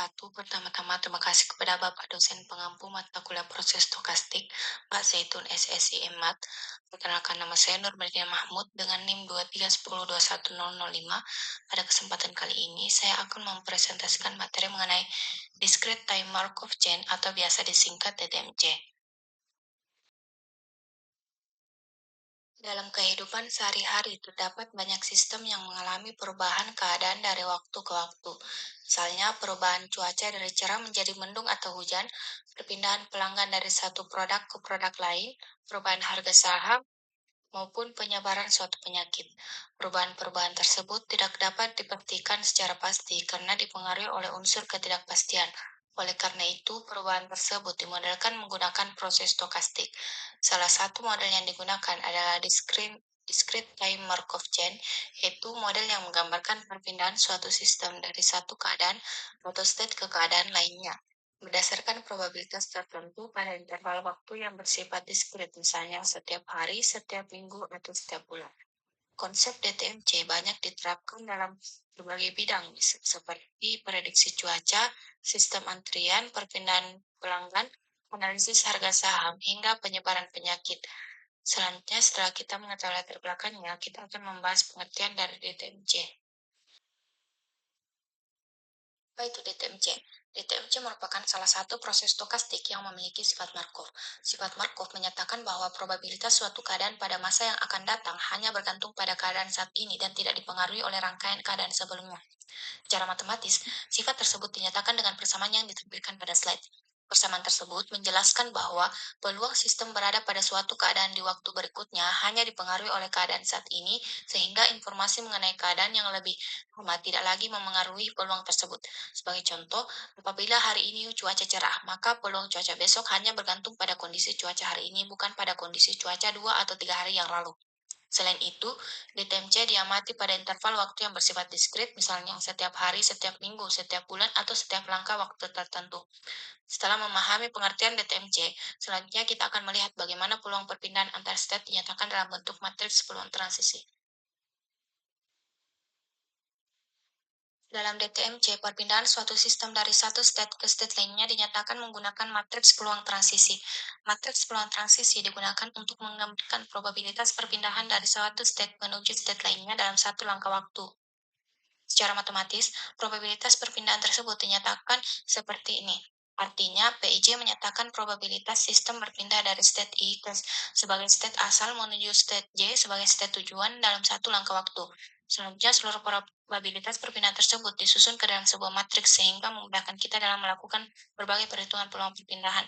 wabarakatuh. Pertama-tama terima kasih kepada Bapak dosen pengampu mata kuliah proses stokastik, Pak Zaitun SSI Emat. Perkenalkan nama saya Nurmadina Mahmud dengan NIM 231021005. Pada kesempatan kali ini, saya akan mempresentasikan materi mengenai Discrete Time Markov Chain atau biasa disingkat DTMC. Dalam kehidupan sehari-hari, terdapat banyak sistem yang mengalami perubahan keadaan dari waktu ke waktu. Misalnya, perubahan cuaca dari cerah menjadi mendung atau hujan, perpindahan pelanggan dari satu produk ke produk lain, perubahan harga saham, maupun penyebaran suatu penyakit. Perubahan-perubahan tersebut tidak dapat dipastikan secara pasti karena dipengaruhi oleh unsur ketidakpastian. Oleh karena itu, perubahan tersebut dimodelkan menggunakan proses stokastik. Salah satu model yang digunakan adalah discrete time Markov chain, yaitu model yang menggambarkan perpindahan suatu sistem dari satu keadaan atau state ke keadaan lainnya berdasarkan probabilitas tertentu pada interval waktu yang bersifat diskret, misalnya setiap hari, setiap minggu, atau setiap bulan. Konsep DTMC banyak diterapkan dalam berbagai bidang, seperti prediksi cuaca, sistem antrian, perpindahan pelanggan, analisis harga saham, hingga penyebaran penyakit. Selanjutnya, setelah kita mengetahui latar belakangnya, kita akan membahas pengertian dari DTMC. Apa itu DTMC? DTMC merupakan salah satu proses stokastik yang memiliki sifat Markov. Sifat Markov menyatakan bahwa probabilitas suatu keadaan pada masa yang akan datang hanya bergantung pada keadaan saat ini dan tidak dipengaruhi oleh rangkaian keadaan sebelumnya. Secara matematis, sifat tersebut dinyatakan dengan persamaan yang ditampilkan pada slide. Persamaan tersebut menjelaskan bahwa peluang sistem berada pada suatu keadaan di waktu berikutnya hanya dipengaruhi oleh keadaan saat ini, sehingga informasi mengenai keadaan yang lebih lama tidak lagi memengaruhi peluang tersebut. Sebagai contoh, apabila hari ini cuaca cerah, maka peluang cuaca besok hanya bergantung pada kondisi cuaca hari ini, bukan pada kondisi cuaca 2 atau 3 hari yang lalu. Selain itu, DTMC diamati pada interval waktu yang bersifat diskret, misalnya setiap hari, setiap minggu, setiap bulan, atau setiap langkah waktu tertentu. Setelah memahami pengertian DTMC, selanjutnya kita akan melihat bagaimana peluang perpindahan antar state dinyatakan dalam bentuk matriks peluang transisi. Dalam DTMC, perpindahan suatu sistem dari satu state ke state lainnya dinyatakan menggunakan matriks peluang transisi. Matriks peluang transisi digunakan untuk menggambarkan probabilitas perpindahan dari suatu state menuju state lainnya dalam satu langkah waktu. Secara matematis, probabilitas perpindahan tersebut dinyatakan seperti ini. Artinya, PIJ menyatakan probabilitas sistem berpindah dari state I sebagai state asal menuju state J sebagai state tujuan dalam satu langkah waktu. Selanjutnya, seluruh probabilitas perpindahan tersebut disusun ke dalam sebuah matriks sehingga memudahkan kita dalam melakukan berbagai perhitungan peluang perpindahan.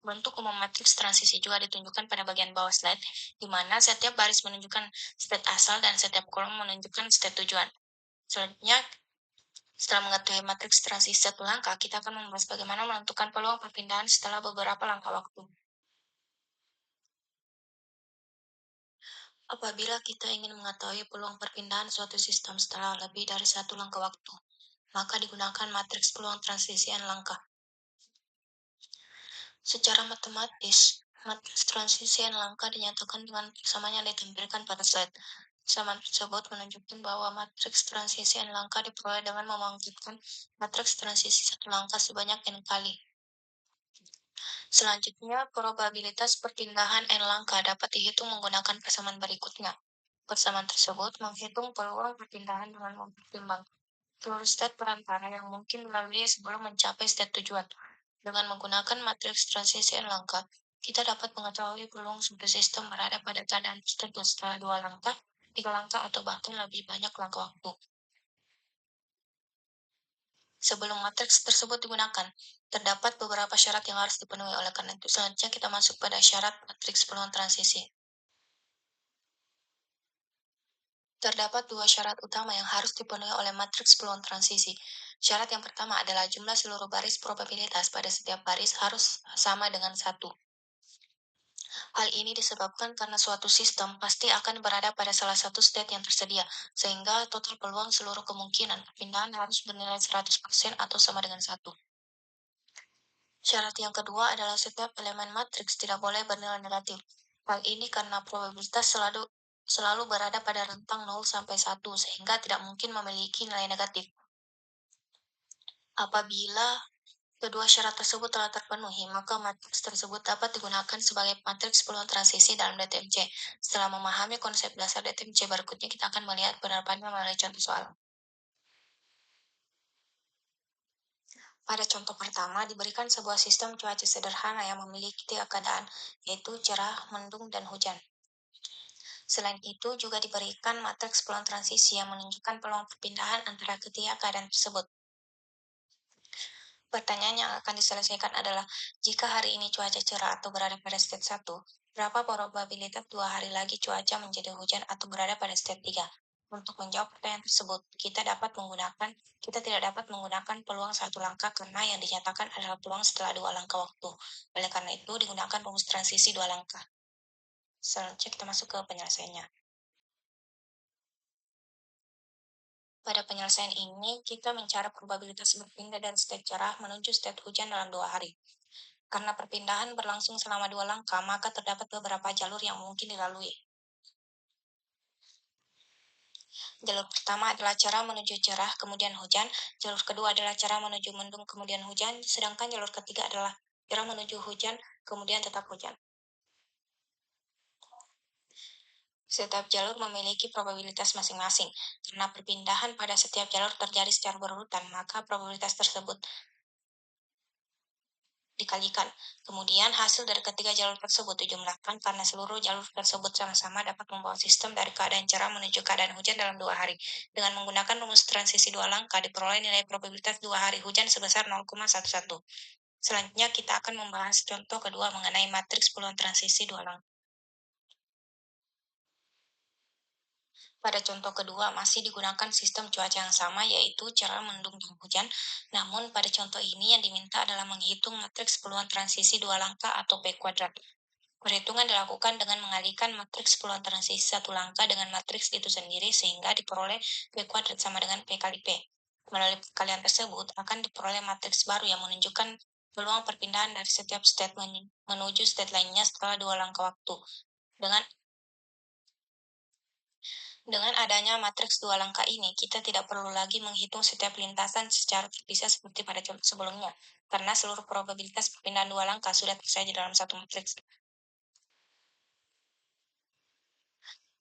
Bentuk umum matriks transisi juga ditunjukkan pada bagian bawah slide, di mana setiap baris menunjukkan state asal dan setiap kolom menunjukkan state tujuan. Selanjutnya, setelah mengetahui matriks transisi satu langkah, kita akan membahas bagaimana menentukan peluang perpindahan setelah beberapa langkah waktu. Apabila kita ingin mengetahui peluang perpindahan suatu sistem setelah lebih dari satu langkah waktu, maka digunakan matriks peluang transisi N langkah. Secara matematis, matriks transisi N langkah dinyatakan dengan persamaan yang ditampilkan pada slide. Persamaan tersebut menunjukkan bahwa matriks transisi N langkah diperoleh dengan memangkitkan matriks transisi satu langkah sebanyak N kali. Selanjutnya, probabilitas perpindahan N langkah dapat dihitung menggunakan persamaan berikutnya. Persamaan tersebut menghitung peluang perpindahan dengan mempertimbangkan seluruh state perantara yang mungkin dilalui sebelum mencapai state tujuan. Dengan menggunakan matriks transisi N langkah, kita dapat mengetahui peluang suatu sistem berada pada keadaan tertentu setelah 2 langkah, 3 langkah, atau bahkan lebih banyak langkah waktu. Sebelum matriks tersebut digunakan, terdapat beberapa syarat yang harus dipenuhi. Oleh karena itu, selanjutnya kita masuk pada syarat matriks peluang transisi. Terdapat 2 syarat utama yang harus dipenuhi oleh matriks peluang transisi. Syarat yang pertama adalah jumlah seluruh baris probabilitas pada setiap baris harus sama dengan 1. Hal ini disebabkan karena suatu sistem pasti akan berada pada salah satu state yang tersedia, sehingga total peluang seluruh kemungkinan perpindahan harus bernilai 100% atau sama dengan 1. Syarat yang kedua adalah setiap elemen matriks tidak boleh bernilai negatif. Hal ini karena probabilitas selalu berada pada rentang 0 sampai 1 sehingga tidak mungkin memiliki nilai negatif. Apabila kedua syarat tersebut telah terpenuhi, maka matriks tersebut dapat digunakan sebagai matriks peluang transisi dalam DTMC. Setelah memahami konsep dasar DTMC, berikutnya kita akan melihat penerapannya melalui contoh soal. Pada contoh pertama, diberikan sebuah sistem cuaca sederhana yang memiliki tiga keadaan, yaitu cerah, mendung, dan hujan. Selain itu, juga diberikan matriks peluang transisi yang menunjukkan peluang perpindahan antara ketiga keadaan tersebut. Pertanyaan yang akan diselesaikan adalah, jika hari ini cuaca cerah atau berada pada state 1, berapa probabilitas 2 hari lagi cuaca menjadi hujan atau berada pada state 3? Untuk menjawab pertanyaan tersebut, kita tidak dapat menggunakan peluang satu langkah karena yang dinyatakan adalah peluang setelah 2 langkah waktu. Oleh karena itu, digunakan rumus transisi 2 langkah. Selanjutnya kita masuk ke penyelesaiannya. Pada penyelesaian ini, kita mencari probabilitas berpindah dari state cerah menuju state hujan dalam 2 hari. Karena perpindahan berlangsung selama 2 langkah, maka terdapat beberapa jalur yang mungkin dilalui. Jalur pertama adalah cara menuju cerah, kemudian hujan. Jalur kedua adalah cara menuju mendung, kemudian hujan. Sedangkan jalur ketiga adalah cara menuju hujan, kemudian tetap hujan. Setiap jalur memiliki probabilitas masing-masing. Karena perpindahan pada setiap jalur terjadi secara berurutan, maka probabilitas tersebut dikalikan. Kemudian hasil dari ketiga jalur tersebut dijumlahkan karena seluruh jalur tersebut sama-sama dapat membawa sistem dari keadaan cerah menuju keadaan hujan dalam 2 hari. Dengan menggunakan rumus transisi 2 langkah, diperoleh nilai probabilitas 2 hari hujan sebesar 0,11. Selanjutnya kita akan membahas contoh kedua mengenai matriks peluang transisi 2 langkah. Pada contoh kedua, masih digunakan sistem cuaca yang sama, yaitu cerah, mendung, dan hujan. Namun, pada contoh ini yang diminta adalah menghitung matriks peluang transisi 2 langkah atau P kuadrat. Perhitungan dilakukan dengan mengalihkan matriks peluang transisi 1 langkah dengan matriks itu sendiri sehingga diperoleh P kuadrat sama dengan P kali P. Melalui perkalian tersebut akan diperoleh matriks baru yang menunjukkan peluang perpindahan dari setiap state menuju state lainnya setelah 2 langkah waktu. Dengan dengan adanya matriks 2 langkah ini, kita tidak perlu lagi menghitung setiap lintasan secara terpisah seperti pada contoh sebelumnya, karena seluruh probabilitas perpindahan 2 langkah sudah tersaji dalam satu matriks.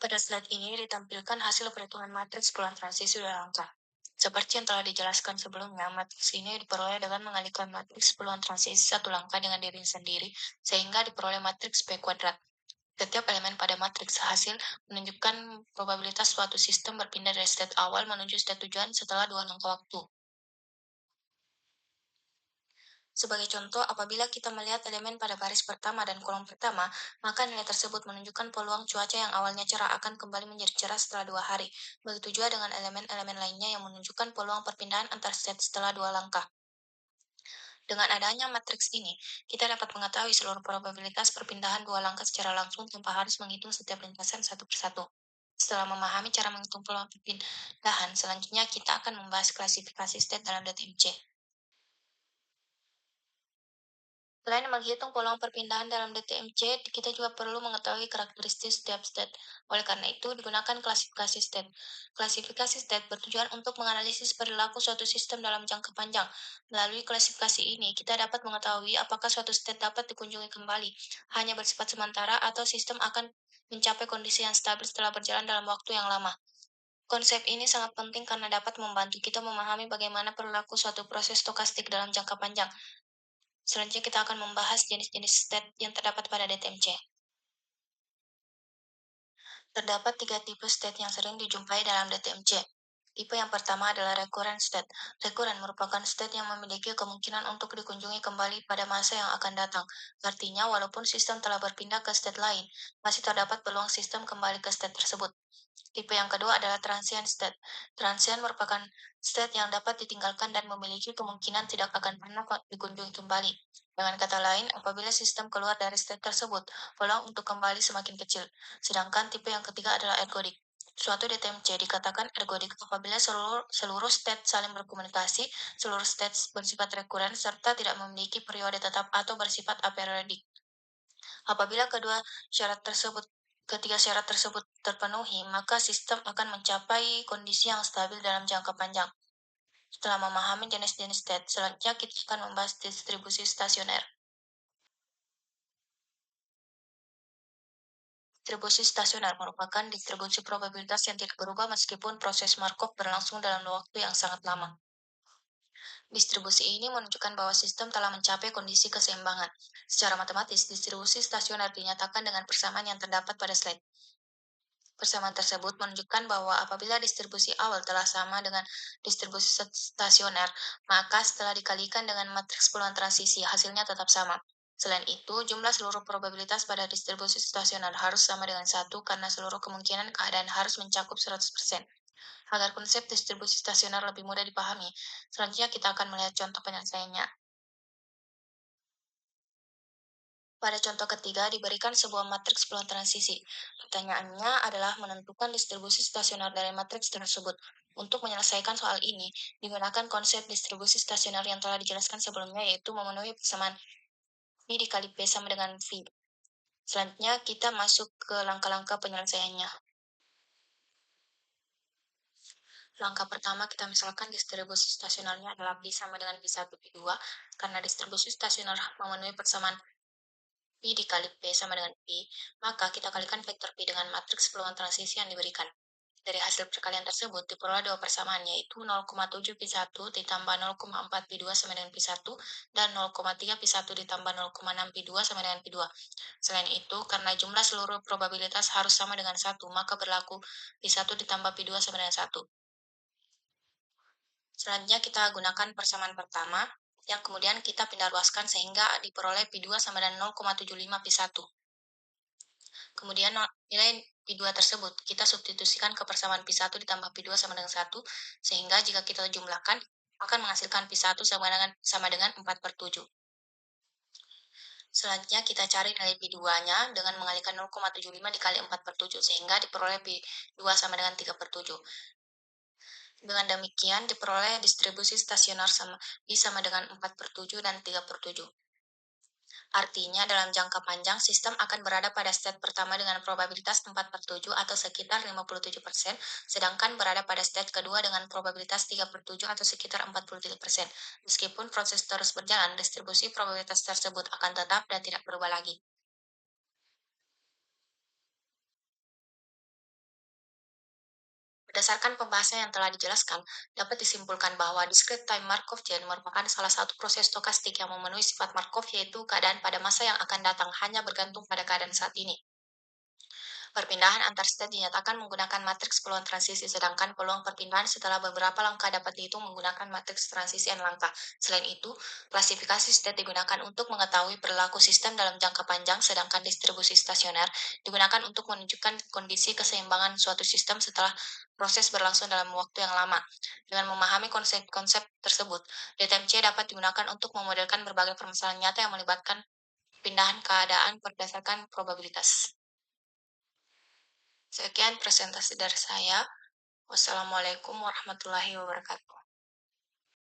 Pada slide ini ditampilkan hasil perhitungan matriks peluang transisi 2 langkah. Seperti yang telah dijelaskan sebelumnya, matriks ini diperoleh dengan mengalihkan matriks peluang transisi 1 langkah dengan diri sendiri, sehingga diperoleh matriks P kuadrat. Setiap elemen pada matriks hasil menunjukkan probabilitas suatu sistem berpindah dari state awal menuju state tujuan setelah 2 langkah waktu. Sebagai contoh, apabila kita melihat elemen pada baris pertama dan kolom pertama, maka nilai tersebut menunjukkan peluang cuaca yang awalnya cerah akan kembali menjadi cerah setelah 2 hari. Begitu juga dengan elemen-elemen lainnya yang menunjukkan peluang perpindahan antar state setelah 2 langkah. Dengan adanya matriks ini, kita dapat mengetahui seluruh probabilitas perpindahan 2 langkah secara langsung tanpa harus menghitung setiap lintasan satu persatu. Setelah memahami cara menghitung peluang perpindahan, selanjutnya kita akan membahas klasifikasi state dalam DTMC. Selain menghitung peluang perpindahan dalam DTMC, kita juga perlu mengetahui karakteristik setiap state. Oleh karena itu, digunakan klasifikasi state. Klasifikasi state bertujuan untuk menganalisis perilaku suatu sistem dalam jangka panjang. Melalui klasifikasi ini, kita dapat mengetahui apakah suatu state dapat dikunjungi kembali, hanya bersifat sementara, atau sistem akan mencapai kondisi yang stabil setelah berjalan dalam waktu yang lama. Konsep ini sangat penting karena dapat membantu kita memahami bagaimana perilaku suatu proses stokastik dalam jangka panjang. Selanjutnya kita akan membahas jenis-jenis state yang terdapat pada DTMC. Terdapat tiga tipe state yang sering dijumpai dalam DTMC. Tipe yang pertama adalah recurrent state. Recurrent merupakan state yang memiliki kemungkinan untuk dikunjungi kembali pada masa yang akan datang. Artinya, walaupun sistem telah berpindah ke state lain, masih terdapat peluang sistem kembali ke state tersebut. Tipe yang kedua adalah transient state. Transient merupakan state yang dapat ditinggalkan dan memiliki kemungkinan tidak akan pernah dikunjungi kembali. Dengan kata lain, apabila sistem keluar dari state tersebut, peluang untuk kembali semakin kecil. Sedangkan tipe yang ketiga adalah ergodic. Suatu DTMC dikatakan ergodic apabila seluruh state saling berkomunikasi, seluruh state bersifat rekuren, serta tidak memiliki periode tetap atau bersifat aperiodik. Apabila ketiga syarat tersebut terpenuhi, maka sistem akan mencapai kondisi yang stabil dalam jangka panjang. Setelah memahami jenis-jenis state, selanjutnya kita akan membahas distribusi stasioner. Distribusi stasioner merupakan distribusi probabilitas yang tidak berubah meskipun proses Markov berlangsung dalam waktu yang sangat lama. Distribusi ini menunjukkan bahwa sistem telah mencapai kondisi keseimbangan. Secara matematis, distribusi stasioner dinyatakan dengan persamaan yang terdapat pada slide. Persamaan tersebut menunjukkan bahwa apabila distribusi awal telah sama dengan distribusi stasioner, maka setelah dikalikan dengan matriks peluang transisi, hasilnya tetap sama. Selain itu, jumlah seluruh probabilitas pada distribusi stasioner harus sama dengan satu karena seluruh kemungkinan keadaan harus mencakup 100%. Agar konsep distribusi stasioner lebih mudah dipahami, selanjutnya kita akan melihat contoh penyelesaiannya. Pada contoh ketiga diberikan sebuah matriks peluang transisi. Pertanyaannya adalah menentukan distribusi stasioner dari matriks tersebut. Untuk menyelesaikan soal ini, digunakan konsep distribusi stasioner yang telah dijelaskan sebelumnya, yaitu memenuhi persamaan V dikali P sama dengan V. Selanjutnya, kita masuk ke langkah-langkah penyelesaiannya. Langkah pertama, kita misalkan distribusi stasionernya adalah P sama dengan P1, P2, karena distribusi stasioner memenuhi persamaan P dikali P sama dengan P, maka kita kalikan vektor P dengan matriks peluang transisi yang diberikan. Dari hasil perkalian tersebut diperoleh dua persamaan, yaitu 0,7 P1 ditambah 0,4 P2 sama dengan P1 dan 0,3 P1 ditambah 0,6 P2 sama dengan P2. Selain itu, karena jumlah seluruh probabilitas harus sama dengan satu, maka berlaku P1 ditambah P2 sama dengan satu. Selanjutnya kita gunakan persamaan pertama, yang kemudian kita pindah luaskan sehingga diperoleh P2 sama dengan 0,75 P1. Kemudian nilai P2 tersebut kita substitusikan ke persamaan P1 ditambah P2 sama dengan satu, sehingga jika kita jumlahkan akan menghasilkan P1 sama dengan 4/7. Selanjutnya kita cari nilai P2-nya dengan mengalihkan 0,75 dikali 4/7, sehingga diperoleh P2 sama dengan 3/7. Dengan demikian diperoleh distribusi stasioner I sama dengan 4/7 dan 3/7. Artinya, dalam jangka panjang, sistem akan berada pada state pertama dengan probabilitas 4/7 atau sekitar 57%, sedangkan berada pada state kedua dengan probabilitas 3/7 atau sekitar 43%. Meskipun proses terus berjalan, distribusi probabilitas tersebut akan tetap dan tidak berubah lagi. Berdasarkan pembahasan yang telah dijelaskan, dapat disimpulkan bahwa discrete time Markov chain merupakan salah satu proses stokastik yang memenuhi sifat Markov, yaitu keadaan pada masa yang akan datang hanya bergantung pada keadaan saat ini. Perpindahan antar state dinyatakan menggunakan matriks peluang transisi, sedangkan peluang perpindahan setelah beberapa langkah dapat dihitung menggunakan matriks transisi n langkah. Selain itu, klasifikasi state digunakan untuk mengetahui perilaku sistem dalam jangka panjang, sedangkan distribusi stasioner digunakan untuk menunjukkan kondisi keseimbangan suatu sistem setelah proses berlangsung dalam waktu yang lama. Dengan memahami konsep-konsep tersebut, DTMC dapat digunakan untuk memodelkan berbagai permasalahan nyata yang melibatkan pindahan keadaan berdasarkan probabilitas. Sekian presentasi dari saya. Wassalamualaikum warahmatullahi wabarakatuh.